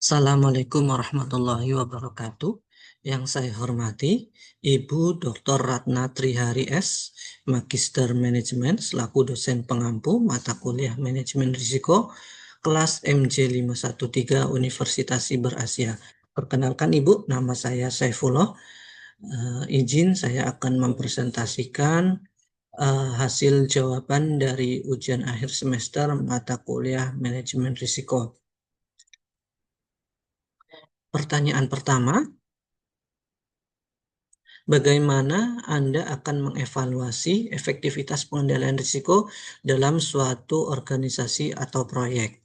Assalamualaikum warahmatullahi wabarakatuh. Yang saya hormati Ibu Dr. Ratna Trihari S, Magister Manajemen selaku dosen pengampu mata kuliah Manajemen Risiko kelas MJ513 Universitas Siber Asia. Perkenalkan Ibu, nama saya Saifullah. Izin saya akan mempresentasikan hasil jawaban dari ujian akhir semester mata kuliah Manajemen Risiko. Pertanyaan pertama, bagaimana Anda akan mengevaluasi efektivitas pengendalian risiko dalam suatu organisasi atau proyek?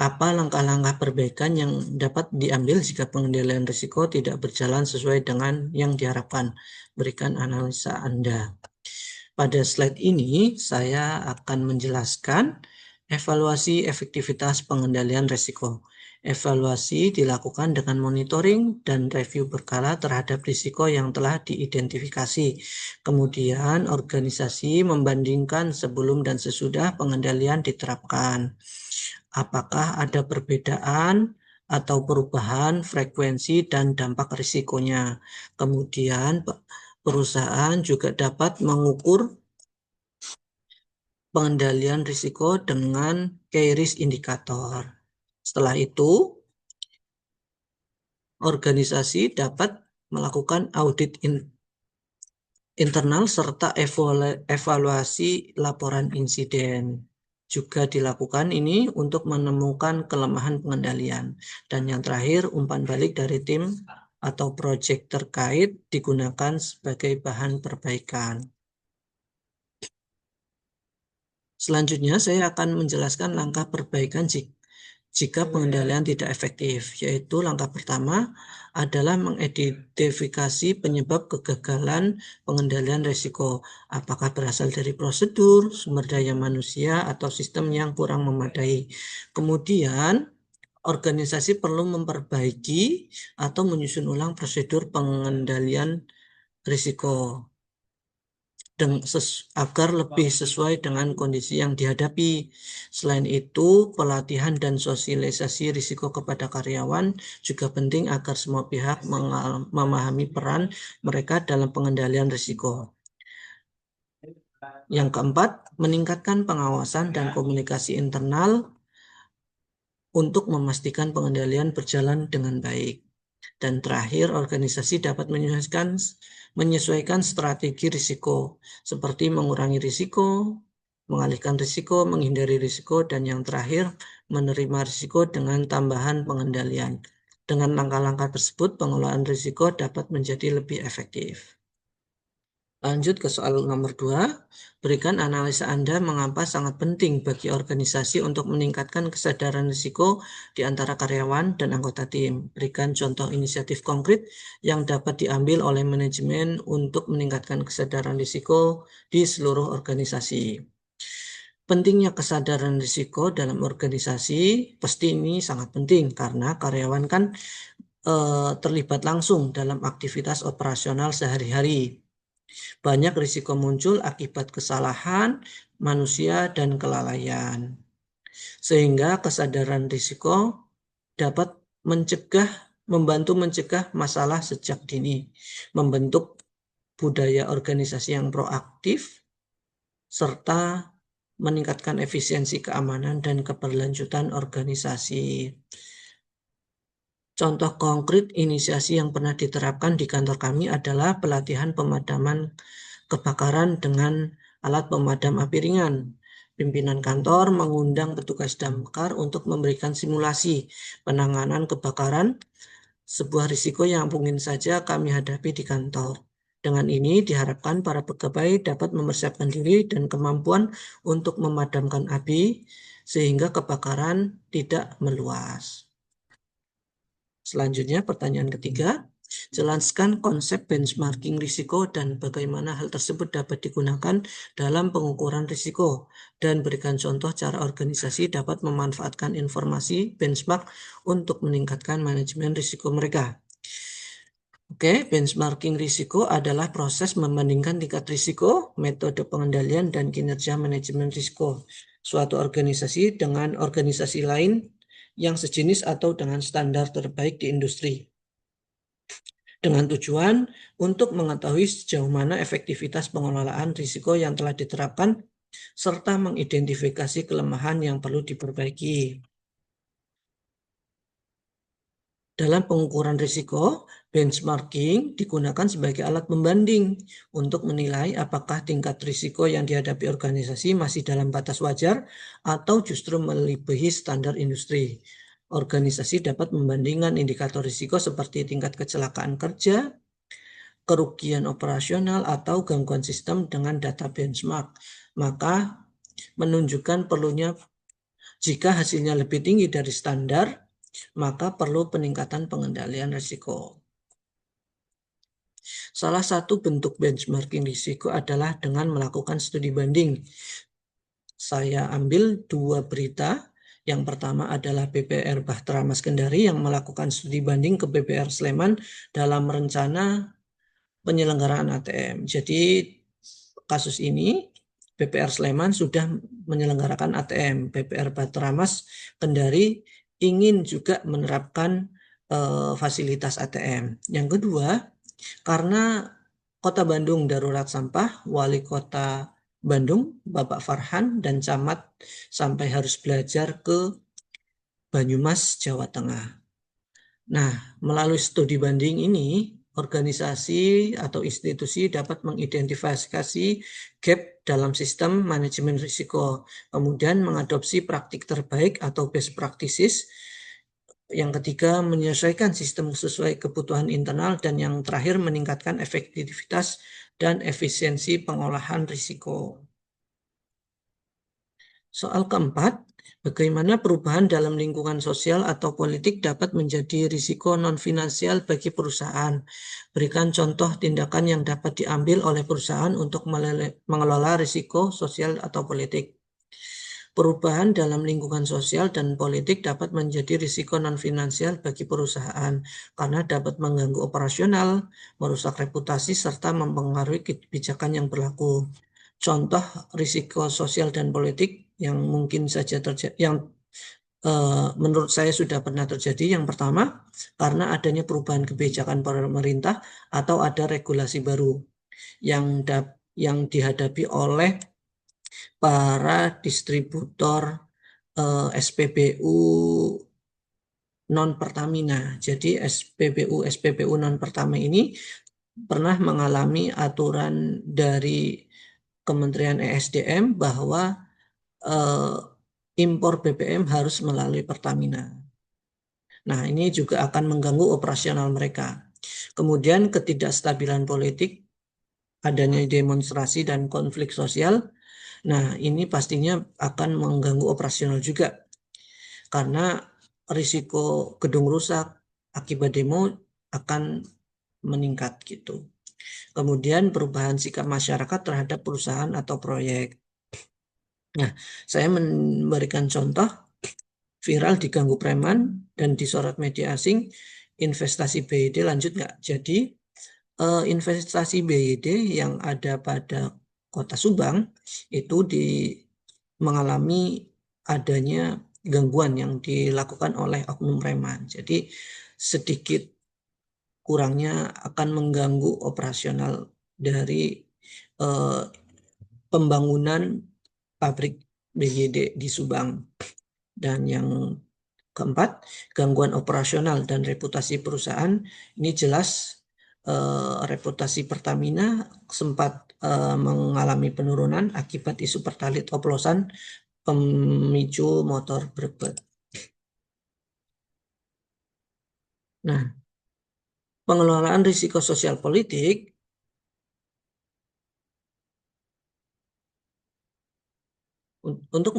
Apa langkah-langkah perbaikan yang dapat diambil jika pengendalian risiko tidak berjalan sesuai dengan yang diharapkan? Berikan analisa Anda. Pada slide ini, saya akan menjelaskan evaluasi efektivitas pengendalian risiko. Evaluasi dilakukan dengan monitoring dan review berkala terhadap risiko yang telah diidentifikasi. Kemudian, organisasi membandingkan sebelum dan sesudah pengendalian diterapkan. Apakah ada perbedaan atau perubahan frekuensi dan dampak risikonya. Kemudian, perusahaan juga dapat mengukur pengendalian risiko dengan key risk indicator. Setelah itu, organisasi dapat melakukan audit internal serta evaluasi laporan insiden. Juga dilakukan ini untuk menemukan kelemahan pengendalian. Dan yang terakhir, umpan balik dari tim atau proyek terkait digunakan sebagai bahan perbaikan. Selanjutnya, saya akan menjelaskan langkah perbaikan jika pengendalian tidak efektif, yaitu langkah pertama adalah mengidentifikasi penyebab kegagalan pengendalian risiko, apakah berasal dari prosedur, sumber daya manusia, atau sistem yang kurang memadai. Kemudian, organisasi perlu memperbaiki atau menyusun ulang prosedur pengendalian risiko agar lebih sesuai dengan kondisi yang dihadapi. Selain itu, pelatihan dan sosialisasi risiko kepada karyawan juga penting agar semua pihak memahami peran mereka dalam pengendalian risiko. Yang keempat, meningkatkan pengawasan dan komunikasi internal untuk memastikan pengendalian berjalan dengan baik. Dan terakhir, organisasi dapat menyesuaikan strategi risiko, seperti mengurangi risiko, mengalihkan risiko, menghindari risiko, dan yang terakhir, menerima risiko dengan tambahan pengendalian. Dengan langkah-langkah tersebut, pengelolaan risiko dapat menjadi lebih efektif. Lanjut ke soal nomor 2, berikan analisa Anda mengapa sangat penting bagi organisasi untuk meningkatkan kesadaran risiko di antara karyawan dan anggota tim. Berikan contoh inisiatif konkret yang dapat diambil oleh manajemen untuk meningkatkan kesadaran risiko di seluruh organisasi. Pentingnya kesadaran risiko dalam organisasi pasti ini sangat penting karena karyawan kan terlibat langsung dalam aktivitas operasional sehari-hari. Banyak risiko muncul akibat kesalahan manusia dan kelalaian. Sehingga kesadaran risiko dapat membantu mencegah masalah sejak dini, membentuk budaya organisasi yang proaktif, serta meningkatkan efisiensi keamanan dan keberlanjutan organisasi. Contoh konkret inisiasi yang pernah diterapkan di kantor kami adalah pelatihan pemadaman kebakaran dengan alat pemadam api ringan. Pimpinan kantor mengundang petugas damkar untuk memberikan simulasi penanganan kebakaran, sebuah risiko yang mungkin saja kami hadapi di kantor. Dengan ini diharapkan para pegawai dapat mempersiapkan diri dan kemampuan untuk memadamkan api sehingga kebakaran tidak meluas. Selanjutnya, pertanyaan ketiga, jelaskan konsep benchmarking risiko dan bagaimana hal tersebut dapat digunakan dalam pengukuran risiko dan berikan contoh cara organisasi dapat memanfaatkan informasi benchmark untuk meningkatkan manajemen risiko mereka. Oke, benchmarking risiko adalah proses membandingkan tingkat risiko, metode pengendalian, dan kinerja manajemen risiko suatu organisasi dengan organisasi lain yang sejenis atau dengan standar terbaik di industri, dengan tujuan untuk mengetahui sejauh mana efektivitas pengelolaan risiko yang telah diterapkan serta mengidentifikasi kelemahan yang perlu diperbaiki. Dalam pengukuran risiko, benchmarking digunakan sebagai alat pembanding untuk menilai apakah tingkat risiko yang dihadapi organisasi masih dalam batas wajar atau justru melebihi standar industri. Organisasi dapat membandingkan indikator risiko seperti tingkat kecelakaan kerja, kerugian operasional, atau gangguan sistem dengan data benchmark. Maka menunjukkan perlunya, jika hasilnya lebih tinggi dari standar, maka perlu peningkatan pengendalian risiko. Salah satu bentuk benchmarking risiko adalah dengan melakukan studi banding. Saya ambil 2 berita. Yang pertama adalah BPR Bahtera Mas Kendari yang melakukan studi banding ke BPR Sleman dalam rencana penyelenggaraan ATM. Jadi kasus ini BPR Sleman sudah menyelenggarakan ATM. BPR Bahtera Mas Kendari ingin juga menerapkan fasilitas ATM. Yang kedua, karena Kota Bandung darurat sampah, Wali Kota Bandung, Bapak Farhan, dan Camat sampai harus belajar ke Banyumas, Jawa Tengah. Nah, melalui studi banding ini, organisasi atau institusi dapat mengidentifikasi gap dalam sistem manajemen risiko, kemudian mengadopsi praktik terbaik atau best practices. Yang ketiga, menyesuaikan sistem sesuai kebutuhan internal, dan yang terakhir, meningkatkan efektivitas dan efisiensi pengolahan risiko. Soal keempat, bagaimana perubahan dalam lingkungan sosial atau politik dapat menjadi risiko non-finansial bagi perusahaan? Berikan contoh tindakan yang dapat diambil oleh perusahaan untuk mengelola risiko sosial atau politik. Perubahan dalam lingkungan sosial dan politik dapat menjadi risiko non-finansial bagi perusahaan karena dapat mengganggu operasional, merusak reputasi, serta mempengaruhi kebijakan yang berlaku. Contoh risiko sosial dan politik yang mungkin saja terjadi, yang menurut saya sudah pernah terjadi. Yang pertama, karena adanya perubahan kebijakan pemerintah atau ada regulasi baru yang dihadapi oleh para distributor SPBU non-Pertamina. Jadi SPBU non-Pertamina ini pernah mengalami aturan dari Kementerian ESDM bahwa impor BBM harus melalui Pertamina. Nah, ini juga akan mengganggu operasional mereka. Kemudian ketidakstabilan politik, adanya demonstrasi dan konflik sosial. Nah, ini pastinya akan mengganggu operasional juga karena risiko gedung rusak akibat demo akan meningkat gitu. Kemudian perubahan sikap masyarakat terhadap perusahaan atau proyek. Nah, saya memberikan contoh viral diganggu preman dan disorot media asing, investasi BYD lanjut nggak? Jadi investasi BYD yang ada pada Kota Subang itu mengalami adanya gangguan yang dilakukan oleh oknum preman. Jadi sedikit kurangnya akan mengganggu operasional dari pembangunan pabrik BYD di Subang. Dan yang keempat, gangguan operasional dan reputasi perusahaan. Ini jelas reputasi Pertamina sempat mengalami penurunan akibat isu pertalit oplosan pemicu motor berbet. Nah, pengelolaan risiko sosial politik untuk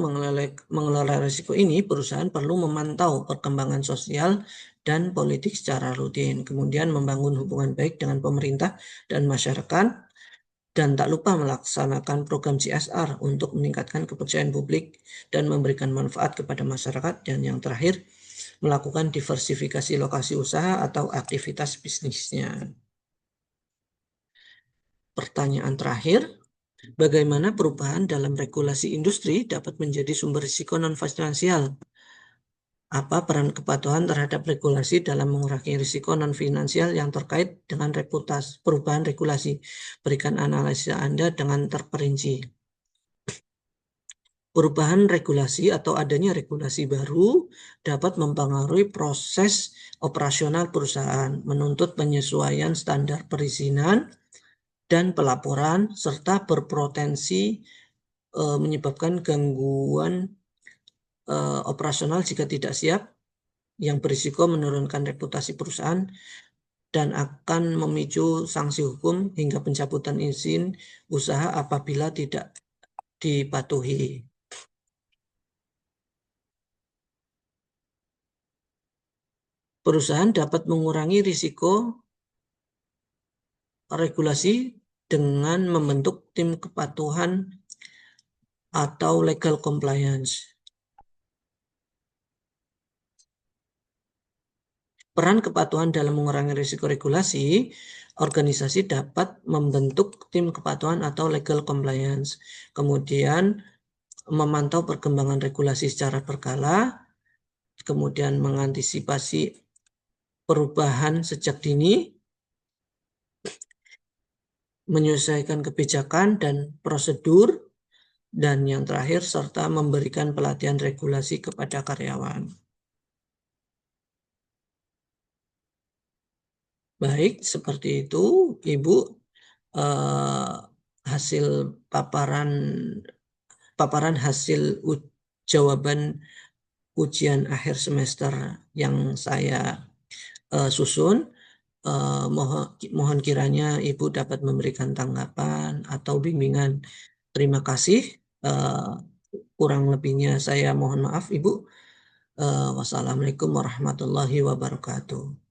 mengelola risiko ini, perusahaan perlu memantau perkembangan sosial dan politik secara rutin, kemudian membangun hubungan baik dengan pemerintah dan masyarakat, dan tak lupa melaksanakan program CSR untuk meningkatkan kepercayaan publik dan memberikan manfaat kepada masyarakat, dan yang terakhir, melakukan diversifikasi lokasi usaha atau aktivitas bisnisnya. Pertanyaan terakhir, bagaimana perubahan dalam regulasi industri dapat menjadi sumber risiko non-finansial? Apa peran kepatuhan terhadap regulasi dalam mengurangi risiko non-finansial yang terkait dengan perubahan regulasi? Berikan analisa Anda dengan terperinci. Perubahan regulasi atau adanya regulasi baru dapat mempengaruhi proses operasional perusahaan, menuntut penyesuaian standar perizinan dan pelaporan, serta berpotensi menyebabkan gangguan operasional jika tidak siap, yang berisiko menurunkan reputasi perusahaan dan akan memicu sanksi hukum hingga pencabutan izin usaha apabila tidak dipatuhi. Perusahaan dapat mengurangi risiko regulasi dengan membentuk tim kepatuhan atau legal compliance. Peran kepatuhan dalam mengurangi risiko regulasi, organisasi dapat membentuk tim kepatuhan atau legal compliance. Kemudian memantau perkembangan regulasi secara berkala, kemudian mengantisipasi perubahan sejak dini, menyesuaikan kebijakan dan prosedur, dan yang terakhir serta memberikan pelatihan regulasi kepada karyawan. Baik, seperti itu, Ibu. Hasil paparan hasil jawaban ujian akhir semester yang saya susun. Mohon kiranya Ibu dapat memberikan tanggapan atau bimbingan. Terima kasih. Kurang lebihnya saya mohon maaf, Ibu. Wassalamualaikum warahmatullahi wabarakatuh.